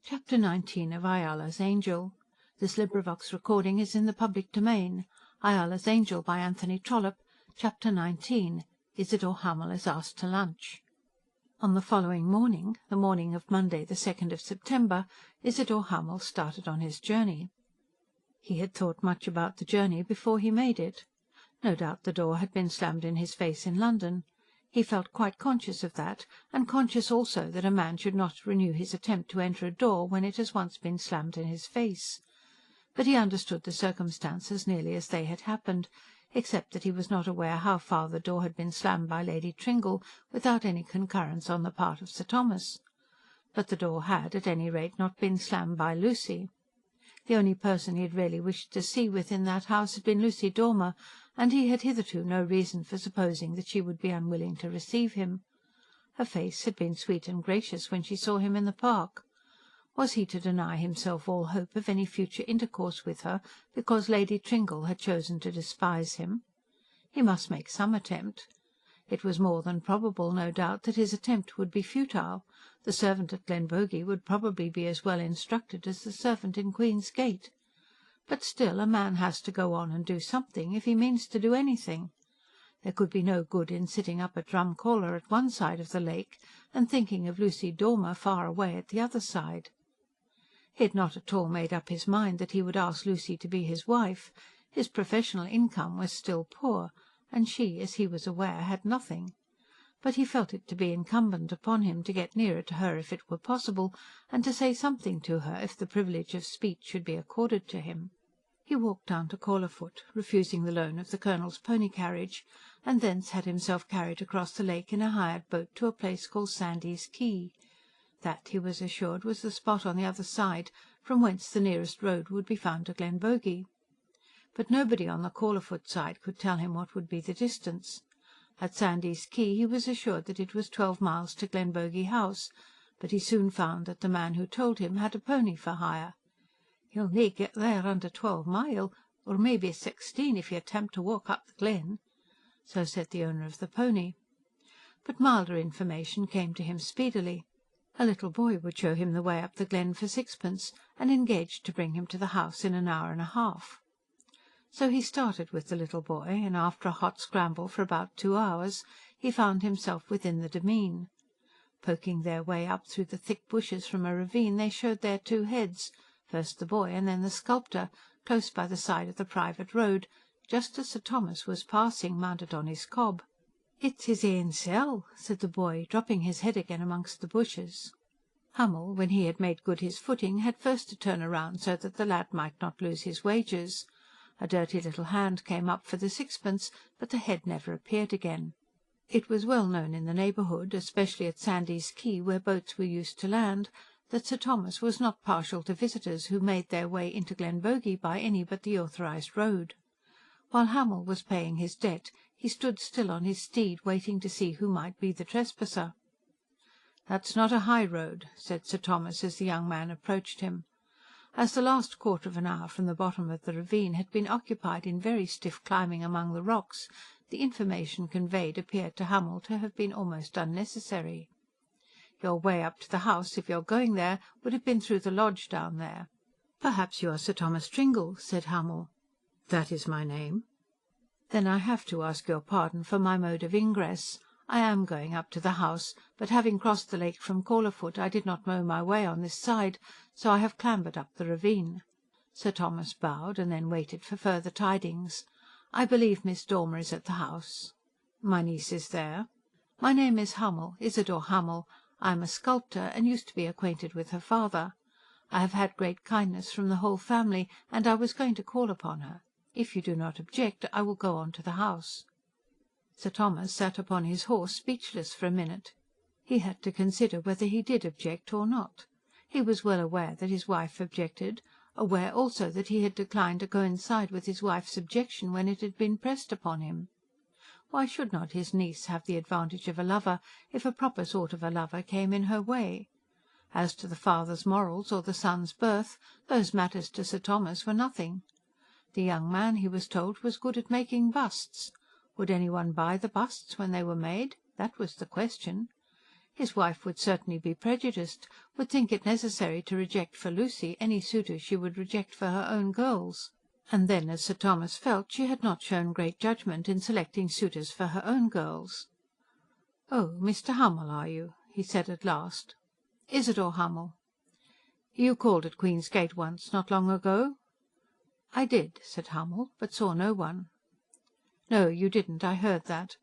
Chapter 19 of Ayala's Angel. This recording is in the public domain. Ayala's Angel by Anthony Trollope. Chapter 19. Isadore Hamel is asked to lunch. On the following morning, the morning of Monday the 2nd of September, Isadore Hamel started on his journey. He had thought much about the journey before he made it. No doubt the door had been slammed in his face in London. He felt quite conscious of that, and conscious also that a man should not renew his attempt to enter a door when it has once been slammed in his face. But he understood the circumstances nearly as they had happened, except that he was not aware how far the door had been slammed by Lady Tringle without any concurrence on the part of Sir Thomas. But the door had, at any rate, not been slammed by Lucy. The only person he had really wished to see within that house had been Lucy Dormer, and he had hitherto no reason for supposing that she would be unwilling to receive him. Her face had been sweet and gracious when she saw him in the park. Was he to deny himself all hope of any future intercourse with her because Lady Tringle had chosen to despise him? He must make some attempt. It was more than probable, no doubt, that his attempt would be futile. The servant at Glenbogey would probably be as well instructed as the servant in Queen's Gate. But still, a man has to go on and do something, if he means to do anything. There could be no good in sitting up at Drumcaller at one side of the lake and thinking of Lucy Dormer far away at the other side. He had not at all made up his mind that he would ask Lucy to be his wife. His professional income was still poor, and she, as he was aware, had nothing. But he felt it to be incumbent upon him to get nearer to her if it were possible, and to say something to her if the privilege of speech should be accorded to him. He walked down to Caulafoot, refusing the loan of the Colonel's pony carriage, and thence had himself carried across the lake in a hired boat to a place called Sandys Quay. That, he was assured, was the spot on the other side, from whence the nearest road would be found to Glenbogey. But nobody on the Caulafoot side could tell him what would be the distance. At Sandys Quay he was assured that it was 12 miles to Glenbogey House, but he soon found that the man who told him had a pony for hire. "You'll nae get there under 12 mile, or maybe 16 if you attempt to walk up the glen," so said the owner of the pony. But milder information came to him speedily. A little boy would show him the way up the glen for sixpence, and engaged to bring him to the house in an hour and a half. So he started with the little boy, and after a hot scramble for about 2 hours, he found himself within the demesne. Poking their way up through the thick bushes from a ravine, they showed their two heads, first the boy and then the sculptor, close by the side of the private road, just as Sir Thomas was passing, mounted on his cob. "It's his ain sel'," said the boy, dropping his head again amongst the bushes. Hamel, when he had made good his footing, had first to turn round so that the lad might not lose his wages. A dirty little hand came up for the sixpence, but the head never appeared again. It was well known in the neighbourhood, especially at Sandys Quay, where boats were used to land, that Sir Thomas was not partial to visitors who made their way into Glenbogey by any but the authorised road. While Hamel was paying his debt, he stood still on his steed, waiting to see who might be the trespasser. "That's not a high road," said Sir Thomas as the young man approached him. As the last quarter of an hour from the bottom of the ravine had been occupied in very stiff climbing among the rocks, the information conveyed appeared to Hamel to have been almost unnecessary. "Your way up to the house, if you're going there, would have been through the lodge down there." "Perhaps you are Sir Thomas Tringle," said Hamel. "That is my name." "Then I have to ask your pardon for my mode of ingress. I am going up to the house, but having crossed the lake from Caulafoot, I did not know my way on this side, so I have clambered up the ravine." Sir Thomas bowed, and then waited for further tidings. "I believe Miss Dormer is at the house." "My niece is there." "My name is Hamel, Isadore Hamel. I am a sculptor, and used to be acquainted with her father. I have had great kindness from the whole family, and I was going to call upon her. If you do not object, I will go on to the house." Sir Thomas sat upon his horse, speechless for a minute. He had to consider whether he did object or not. He was well aware that his wife objected, aware also that he had declined to coincide with his wife's objection when it had been pressed upon him. Why should not his niece have the advantage of a lover, if a proper sort of a lover came in her way? As to the father's morals or the son's birth, those matters to Sir Thomas were nothing. The young man, he was told, was good at making busts. Would anyone buy the busts when they were made? That was the question. His wife would certainly be prejudiced, would think it necessary to reject for Lucy any suitor she would reject for her own girls. And then, as Sir Thomas felt, she had not shown great judgment in selecting suitors for her own girls. "Oh, Mr. Hamel, are you?" he said at last. "Isadore Hamel." "You called at Queen's Gate once, not long ago?" "I did," said Hamel, "but saw no one." "No, you didn't, I heard that.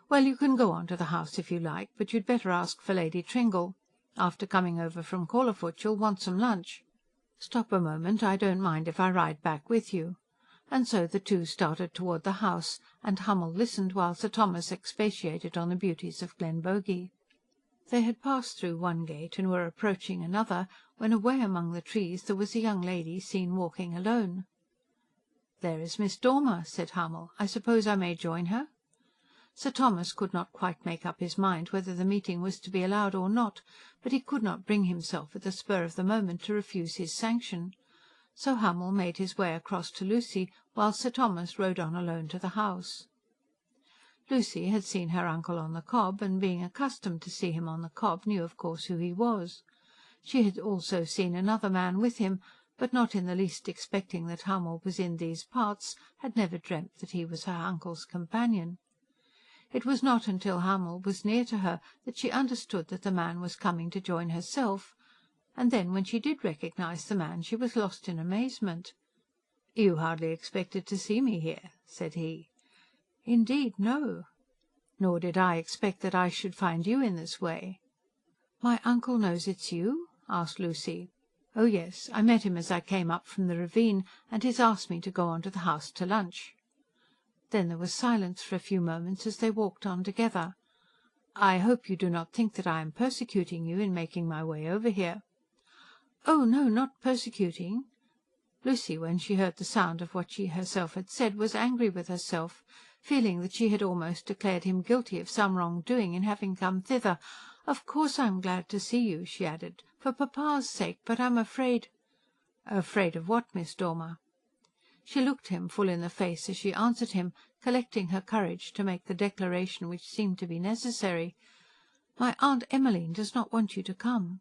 Well, you can go on to the house if you like, but you'd better ask for Lady Tringle. After coming over from Caulafoot you'll want some lunch. Stop a moment, I don't mind if I ride back with you." And so the two started toward the house, and Hamel listened while Sir Thomas expatiated on the beauties of Glenbogey. They had passed through one gate and were approaching another, when away among the trees there was a young lady seen walking alone. "There is Miss Dormer," said Hamel. "I suppose I may join her?" Sir Thomas could not quite make up his mind whether the meeting was to be allowed or not, but he could not bring himself at the spur of the moment to refuse his sanction. So Hamel made his way across to Lucy, while Sir Thomas rode on alone to the house. Lucy had seen her uncle on the cob, and being accustomed to see him on the cob, knew of course who he was. She had also seen another man with him, but not in the least expecting that Hamel was in these parts, had never dreamt that he was her uncle's companion. It was not until Hamel was near to her that she understood that the man was coming to join herself, and then, when she did recognise the man, she was lost in amazement. "You hardly expected to see me here," said he. "Indeed, no." "Nor did I expect that I should find you in this way." "My uncle knows it's you?" asked Lucy. "Oh, yes. I met him as I came up from the ravine, and he's asked me to go on to the house to lunch." Then there was silence for a few moments as they walked on together. "I hope you do not think that I am persecuting you in making my way over here." "Oh, no, not persecuting." Lucy, when she heard the sound of what she herself had said, was angry with herself, feeling that she had almost declared him guilty of some wrongdoing in having come thither. "Of course I'm glad to see you," she added, "for Papa's sake, but I'm afraid—" "Afraid of what, Miss Dormer?" She looked him full in the face as she answered him, collecting her courage to make the declaration which seemed to be necessary. "My Aunt Emmeline does not want you to come."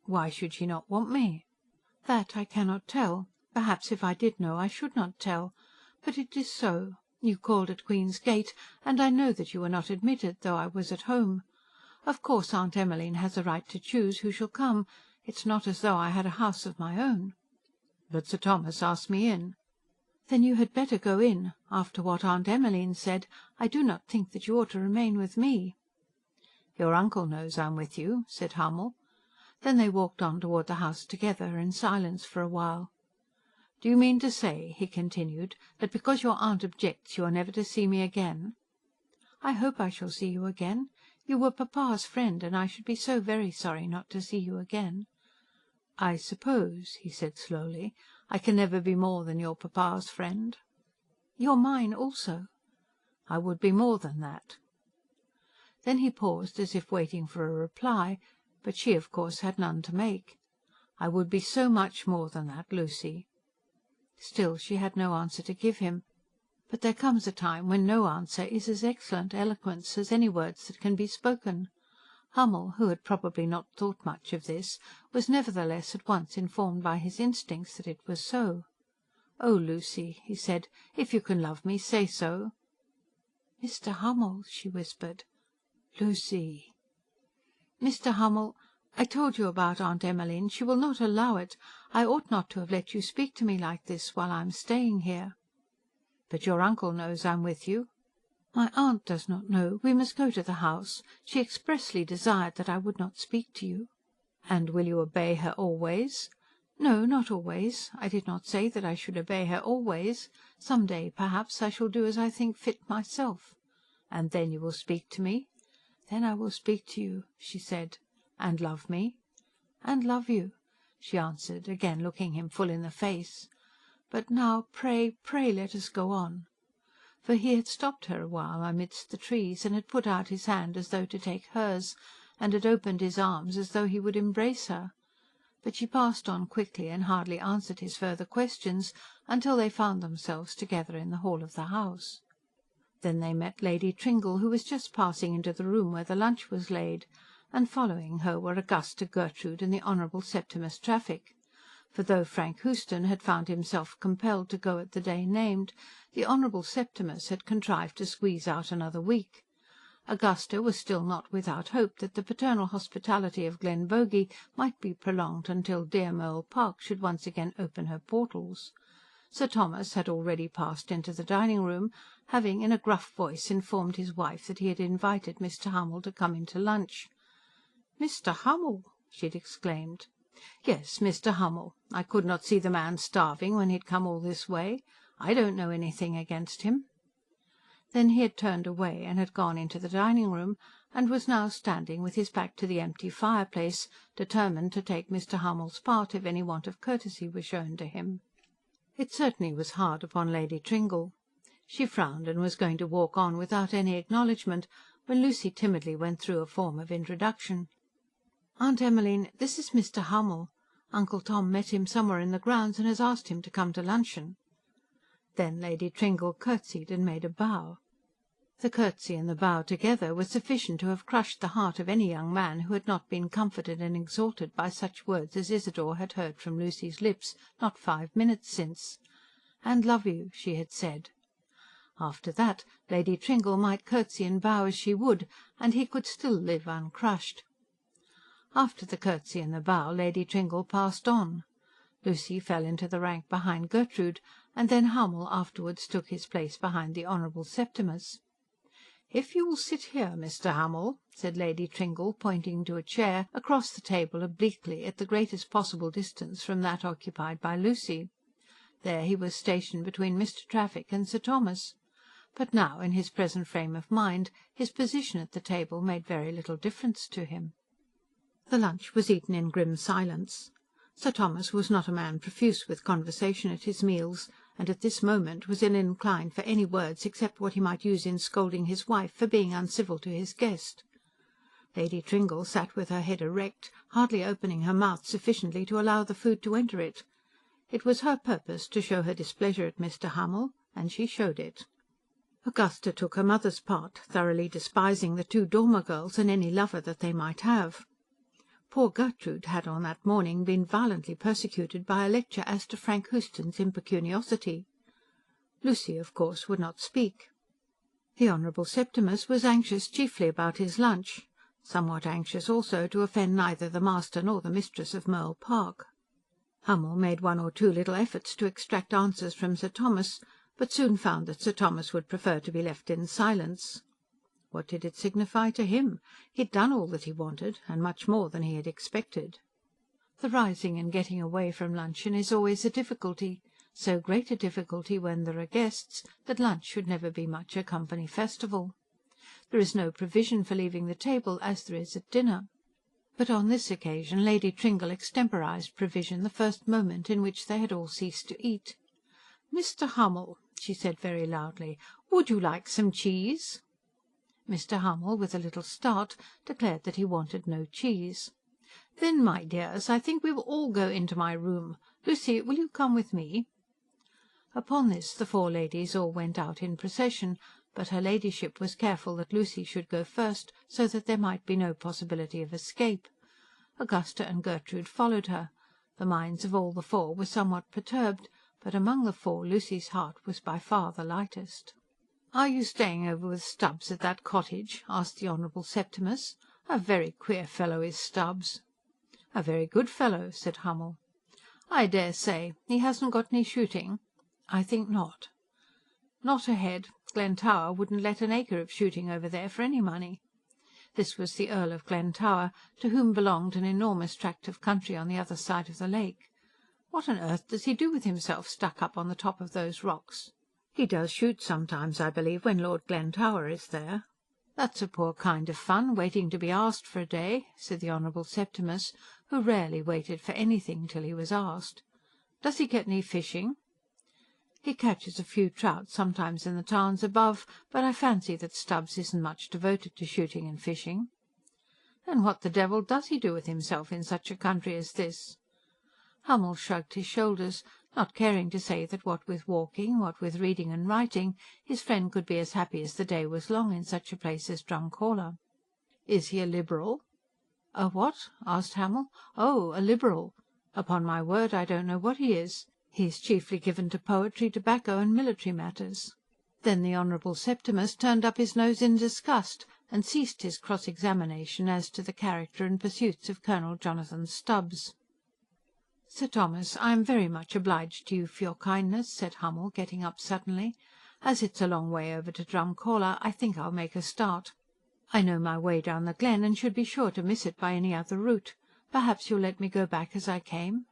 "Why should she not want me?" "That I cannot tell. Perhaps if I did know I should not tell. But it is so. You called at Queen's Gate, and I know that you were not admitted, though I was at home. Of course Aunt Emmeline has a right to choose who shall come. It's not as though I had a house of my own." "But Sir Thomas asked me in." "Then you had better go in. After what Aunt Emmeline said, I do not think that you ought to remain with me." "Your uncle knows I'm with you," said Hamel. Then they walked on toward the house together, in silence for a while. "Do you mean to say," he continued, "that because your aunt objects you are never to see me again?" "I hope I shall see you again. You were Papa's friend, and I should be so very sorry not to see you again." "I suppose," he said slowly, "I can never be more than your Papa's friend?" "You're mine also." "I would be more than that." Then he paused, as if waiting for a reply, but she of course had none to make. "I would be so much more than that, Lucy." Still she had no answer to give him. But there comes a time when no answer is as excellent eloquence as any words that can be spoken. Hamel, who had probably not thought much of this, was nevertheless at once informed by his instincts that it was so. "Oh, Lucy," he said, "if you can love me, say so." "Mr. Hamel," she whispered. "Lucy." "Mr. Hamel, I told you about Aunt Emmeline. She will not allow it. I ought not to have let you speak to me like this while I am staying here." "But your uncle knows I'm with you." "My aunt does not know. We must go to the house. She expressly desired that I would not speak to you." "And will you obey her always?" "No, not always. I did not say that I should obey her always. Some day, perhaps, I shall do as I think fit myself." "And then you will speak to me?" "Then I will speak to you," she said. "And love me?" "And love you," she answered, again looking him full in the face. "But now, pray, pray let us go on." For he had stopped her a while amidst the trees, and had put out his hand as though to take hers, and had opened his arms as though he would embrace her. But she passed on quickly, and hardly answered his further questions, until they found themselves together in the hall of the house. Then they met Lady Tringle, who was just passing into the room where the lunch was laid, and following her were Augusta, Gertrude and the Honourable Septimus Traffic. For though Frank Houston had found himself compelled to go at the day named, the Honourable Septimus had contrived to squeeze out another week. Augusta was still not without hope that the paternal hospitality of Glenbogey might be prolonged until dear Mole Park should once again open her portals. Sir Thomas had already passed into the dining-room, having in a gruff voice informed his wife that he had invited Mr. Hummel to come in to lunch. "Mr. Hummel!" she had exclaimed. "Yes, Mr. Hummel. I could not see the man starving when he had come all this way. I don't know anything against him." Then he had turned away and had gone into the dining-room, and was now standing with his back to the empty fireplace, determined to take Mr. Hummel's part if any want of courtesy were shown to him. It certainly was hard upon Lady Tringle. She frowned and was going to walk on without any acknowledgment, when Lucy timidly went through a form of introduction. "Aunt Emmeline, this is Mr. Hummel. Uncle Tom met him somewhere in the grounds and has asked him to come to luncheon." Then Lady Tringle curtsied and made a bow. The curtsy and the bow together were sufficient to have crushed the heart of any young man who had not been comforted and exalted by such words as Isidore had heard from Lucy's lips not 5 minutes since. "And love you," she had said. After that, Lady Tringle might curtsy and bow as she would, and he could still live uncrushed. After the curtsy and the bow, Lady Tringle passed on. Lucy fell into the rank behind Gertrude, and then Hummel afterwards took his place behind the Honourable Septimus. "If you will sit here, Mr. Hummel," said Lady Tringle, pointing to a chair, across the table obliquely, at the greatest possible distance from that occupied by Lucy. There he was stationed between Mr. Traffic and Sir Thomas. But now, in his present frame of mind, his position at the table made very little difference to him. The lunch was eaten in grim silence. Sir Thomas was not a man profuse with conversation at his meals, and at this moment was ill inclined for any words except what he might use in scolding his wife for being uncivil to his guest. Lady Tringle sat with her head erect, hardly opening her mouth sufficiently to allow the food to enter it. It was her purpose to show her displeasure at Mr. Hummel, and she showed it. Augusta took her mother's part, thoroughly despising the two Dormer girls and any lover that they might have. Poor Gertrude had on that morning been violently persecuted by a lecture as to Frank Houston's impecuniosity. Lucy, of course, would not speak. The Honourable Septimus was anxious chiefly about his lunch, somewhat anxious also to offend neither the master nor the mistress of Mole Park. Hummel made one or two little efforts to extract answers from Sir Thomas, but soon found that Sir Thomas would prefer to be left in silence. What did it signify to him? He had done all that he wanted, and much more than he had expected. The rising and getting away from luncheon is always a difficulty, so great a difficulty when there are guests that lunch should never be much a company festival. There is no provision for leaving the table as there is at dinner. But on this occasion Lady Tringle extemporised provision the first moment in which they had all ceased to eat. "Mr. Hummel," she said very loudly, "would you like some cheese?" Mr. Hummel, with a little start, declared that he wanted no cheese. "Then, my dears, I think we will all go into my room. Lucy, will you come with me?" Upon this the four ladies all went out in procession, but her ladyship was careful that Lucy should go first, so that there might be no possibility of escape. Augusta and Gertrude followed her. The minds of all the four were somewhat perturbed, but among the four Lucy's heart was by far the lightest. "Are you staying over with Stubbs at that cottage?" asked the Honourable Septimus. "A very queer fellow is Stubbs." "A very good fellow," said Hummel. "I dare say. He hasn't got any shooting?" "I think not." "Not ahead. Glentower wouldn't let an acre of shooting over there for any money." This was the Earl of Glentower, to whom belonged an enormous tract of country on the other side of the lake. "What on earth does he do with himself stuck up on the top of those rocks?" "He does shoot sometimes, I believe, when Lord Glentower is there." "That's a poor kind of fun, waiting to be asked for a day," said the Honourable Septimus, who rarely waited for anything till he was asked. "Does he get any fishing?" "He catches a few trout sometimes in the tarns above, but I fancy that Stubbs isn't much devoted to shooting and fishing." "And what the devil does he do with himself in such a country as this?" Hummel shrugged his shoulders, not caring to say that what with walking, what with reading and writing, his friend could be as happy as the day was long in such a place as Drumcalla. "Is he a Liberal?" "A what?" asked Hamel. "Oh, a Liberal. Upon my word, I don't know what he is. He's chiefly given to poetry, tobacco, and military matters." Then the Honourable Septimus turned up his nose in disgust, and ceased his cross examination as to the character and pursuits of Colonel Jonathan Stubbs. "Sir Thomas, I am very much obliged to you for your kindness," said Hummel, getting up suddenly. "As it's a long way over to Drumcalla, I think I'll make a start. I know my way down the glen, and should be sure to miss it by any other route. Perhaps you'll let me go back as I came?"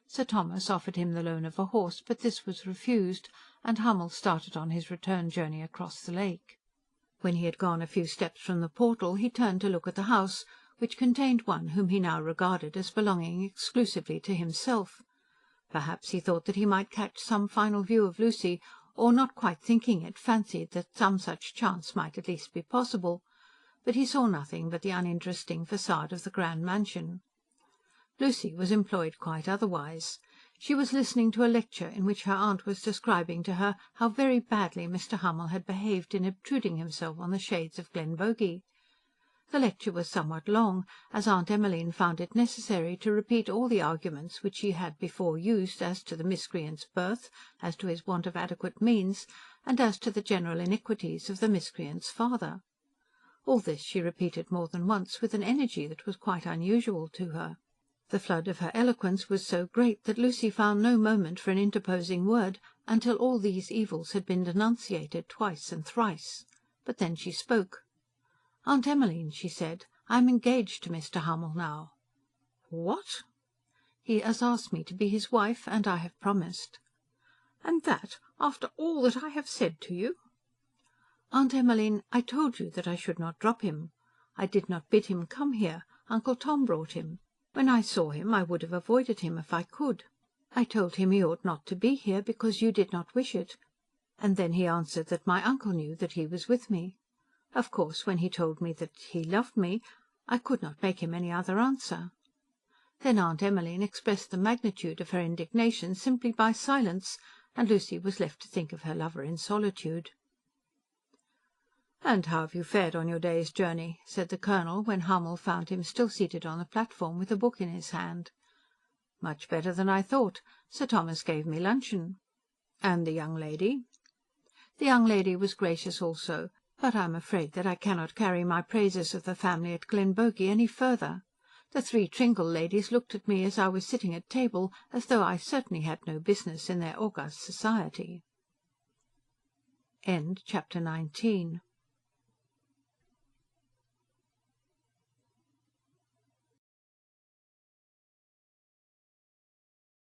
Sir Thomas offered him the loan of a horse, but this was refused, and Hummel started on his return journey across the lake. When he had gone a few steps from the portal, he turned to look at the house, which contained one whom he now regarded as belonging exclusively to himself. Perhaps he thought that he might catch some final view of Lucy, or, not quite thinking it, fancied that some such chance might at least be possible. But he saw nothing but the uninteresting facade of the grand mansion. Lucy was employed quite otherwise. She was listening to a lecture in which her aunt was describing to her how very badly Mr. Hummel had behaved in obtruding himself on the shades of Glenbogey. The lecture was somewhat long, as Aunt Emmeline found it necessary to repeat all the arguments which she had before used as to the miscreant's birth, as to his want of adequate means, and as to the general iniquities of the miscreant's father. All this she repeated more than once, with an energy that was quite unusual to her. The flood of her eloquence was so great that Lucy found no moment for an interposing word until all these evils had been denunciated twice and thrice. But then she spoke. "Aunt Emmeline," she said, "I am engaged to Mr. Hummel now." "What?" "He has asked me to be his wife, and I have promised." "And that after all that I have said to you?" "Aunt Emmeline, I told you that I should not drop him. I did not bid him come here. Uncle Tom brought him. When I saw him, I would have avoided him if I could. I told him he ought not to be here, because you did not wish it. And then he answered that my uncle knew that he was with me. Of course, when he told me that he loved me, I could not make him any other answer." Then Aunt Emmeline expressed the magnitude of her indignation simply by silence, and Lucy was left to think of her lover in solitude. "And how have you fared on your day's journey?" said the Colonel, when Hummel found him still seated on the platform with a book in his hand. "Much better than I thought. Sir Thomas gave me luncheon." "And the young lady?" "The young lady was gracious also, but I am afraid that I cannot carry my praises of the family at Glenbogey any further. The three Tringle ladies looked at me as I was sitting at table, as though I certainly had no business in their august society." Chapter 19